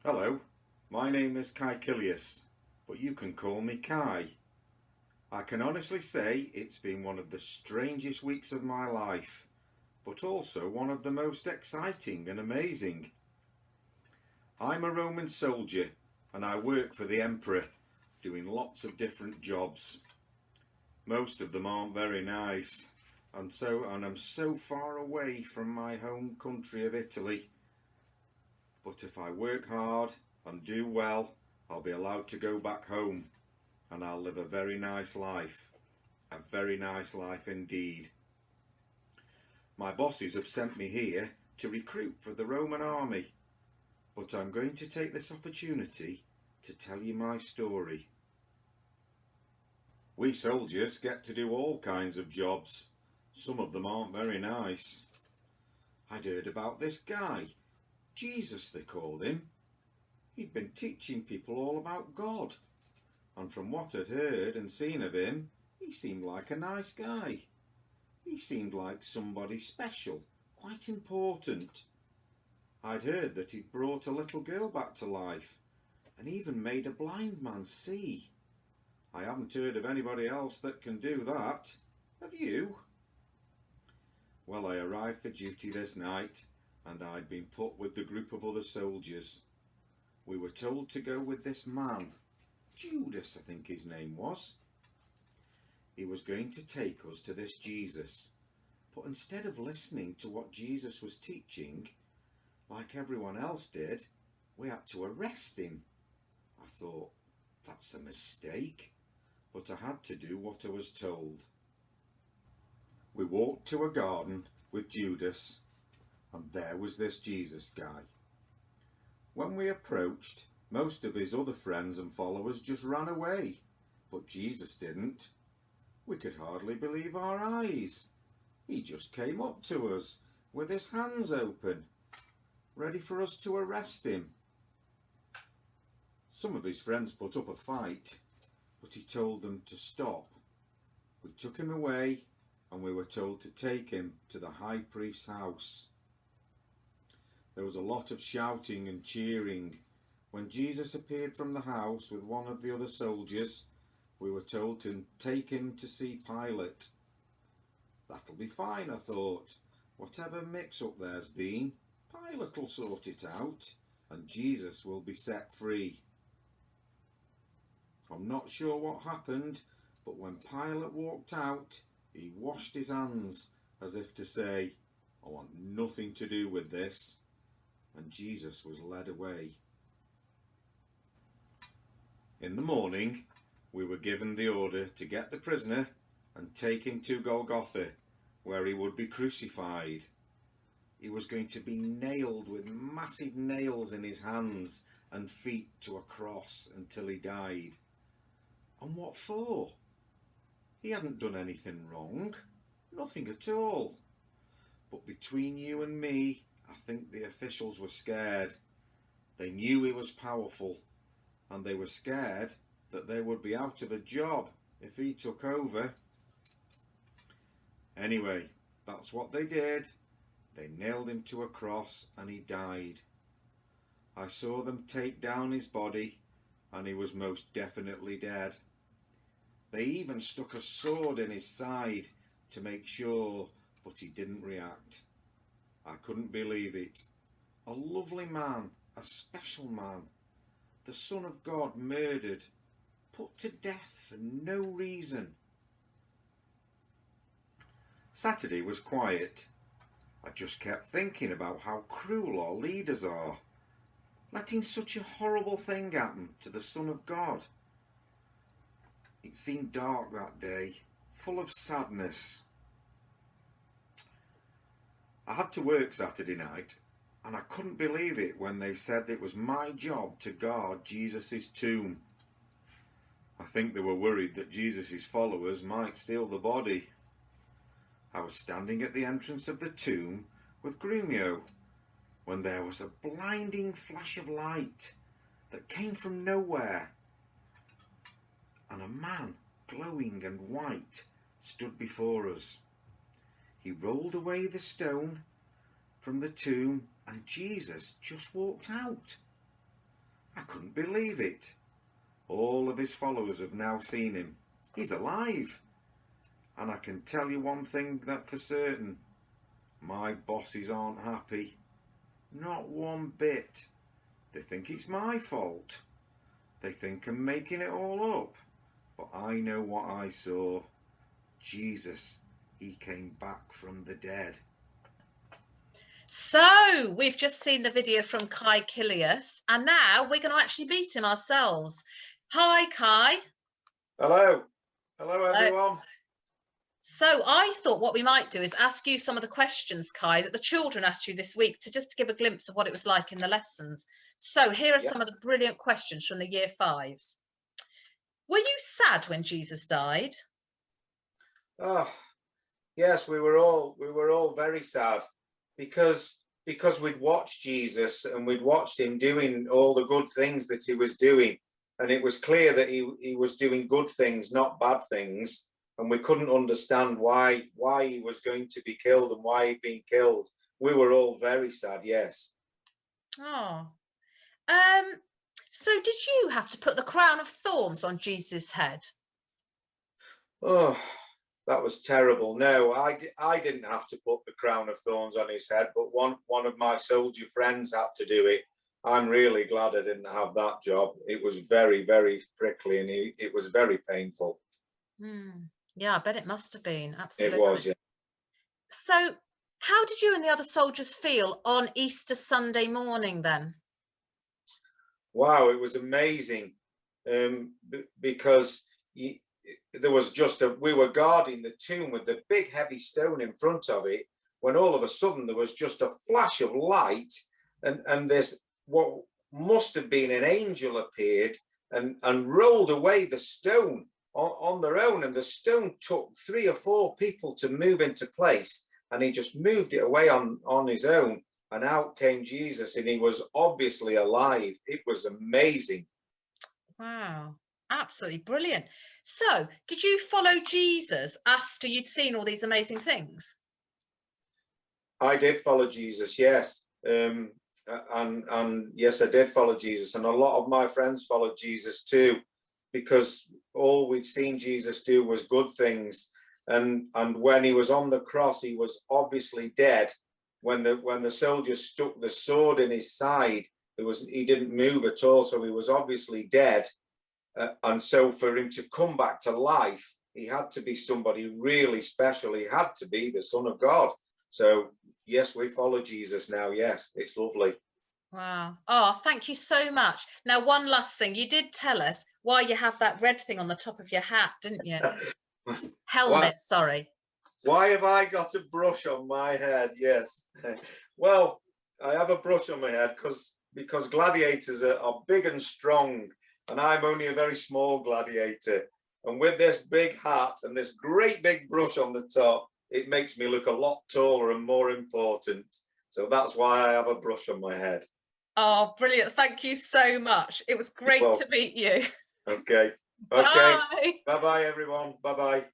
Hello, my name is Kai Kilius, but you can call me Kai. I can honestly say it's been one of the strangest weeks of my life, but also one of the most exciting and amazing. I'm a Roman soldier and I work for the Emperor, doing lots of different jobs. Most of them aren't very nice, and I'm so far away from my home country of Italy. But if I work hard and do well, I'll be allowed to go back home and I'll live a very nice life. A very nice life indeed. My bosses have sent me here to recruit for the Roman army, but I'm going to take this opportunity to tell you my story. We soldiers get to do all kinds of jobs. Some of them aren't very nice. I'd heard about this guy, Jesus they called him. He'd been teaching people all about God, and from what I'd heard and seen of him, he seemed like a nice guy. He seemed like somebody special, quite important. I'd heard that he'd brought a little girl back to life, and even made a blind man see. I haven't heard of anybody else that can do that. Have you? Well, I arrived for duty this night, and I'd been put with the group of other soldiers. We were told to go with this man, Judas I think his name was. He was going to take us to this Jesus, but instead of listening to what Jesus was teaching, like everyone else did, we had to arrest him. I thought, that's a mistake, but I had to do what I was told. We walked to a garden with Judas, and there was this Jesus guy. When we approached, most of his other friends and followers just ran away, but Jesus didn't. We could hardly believe our eyes. He just came up to us with his hands open, ready for us to arrest him. Some of his friends put up a fight, but he told them to stop. We took him away and we were told to take him to the high priest's house. There was a lot of shouting and cheering. When Jesus appeared from the house with one of the other soldiers, we were told to take him to see Pilate. That'll be fine, I thought. Whatever mix-up there's been, Pilate will sort it out, and Jesus will be set free. I'm not sure what happened, but when Pilate walked out, he washed his hands as if to say, I want nothing to do with this, and Jesus was led away. In the morning, we were given the order to get the prisoner and take him to Golgotha, where he would be crucified. He was going to be nailed with massive nails in his hands and feet to a cross until he died. And what for? He hadn't done anything wrong, nothing at all. But between you and me, I think the officials were scared. They knew he was powerful, and they were scared that they would be out of a job if he took over. Anyway, that's what they did. They nailed him to a cross and he died. I saw them take down his body, and he was most definitely dead. They even stuck a sword in his side to make sure, but he didn't react. I couldn't believe it. A lovely man, a special man, the Son of God murdered, put to death for no reason. Saturday was quiet. I just kept thinking about how cruel our leaders are, letting such a horrible thing happen to the Son of God. It seemed dark that day, full of sadness. I had to work Saturday night, and I couldn't believe it when they said it was my job to guard Jesus' tomb. I think they were worried that Jesus' followers might steal the body. I was standing at the entrance of the tomb with Grumio when there was a blinding flash of light that came from nowhere, and a man, glowing and white, stood before us. He rolled away the stone from the tomb, and Jesus just walked out. I couldn't believe it. All of his followers have now seen him. He's alive. And I can tell you one thing that for certain. My bosses aren't happy. Not one bit. They think it's my fault. They think I'm making it all up. But I know what I saw. Jesus, he came back from the dead. So we've just seen the video from Kai Kilius, and now we're going to actually meet him ourselves. Hi, Kai. Hello. Hello, everyone. So I thought what we might do is ask you some of the questions, Kai, that the children asked you this week to just give a glimpse of what it was like in the lessons. So here are some of the brilliant questions from the year fives. Were you sad when Jesus died? Oh, yes, we were all very sad because we'd watched Jesus and we'd watched him doing all the good things that he was doing, and it was clear that he was doing good things, not bad things. And we couldn't understand why he was going to be killed and why he'd been killed. We were all very sad, yes. Oh, so did you have to put the crown of thorns on Jesus' head? Oh, that was terrible. No, I didn't have to put the crown of thorns on his head, but one of my soldier friends had to do it. I'm really glad I didn't have that job. It was very, very prickly, and it was very painful. Yeah, I bet it must have been. Absolutely. It was, yeah. So how did you and the other soldiers feel on Easter Sunday morning then? Wow, it was amazing, because there was just we were guarding the tomb with the big heavy stone in front of it, when all of a sudden there was just a flash of light, and this what must have been an angel appeared and rolled away the stone on their own, and the stone took 3 or 4 people to move into place, and he just moved it away on his own, and out came Jesus, and he was obviously alive. It was amazing. Wow, absolutely brilliant. So did you follow Jesus after you'd seen all these amazing things? I did follow Jesus, yes. And yes, I did follow Jesus, and a lot of my friends followed Jesus too, because all we'd seen Jesus do was good things. And when he was on the cross, he was obviously dead. When the soldiers stuck the sword in his side, he didn't move at all, so he was obviously dead. And so for him to come back to life, he had to be somebody really special. He had to be the Son of God. So yes, we follow Jesus now. Yes, it's lovely. Wow. Oh, thank you so much. Now, one last thing. You did tell us why you have that red thing on the top of your hat, didn't you? Helmet, sorry. Why have I got a brush on my head? Yes. Well, I have a brush on my head because gladiators are big and strong, and I'm only a very small gladiator. And with this big hat and this great big brush on the top, it makes me look a lot taller and more important. So that's why I have a brush on my head. Oh, brilliant. Thank you so much. It was great to meet you. Okay. Bye. Bye-bye, everyone. Bye-bye.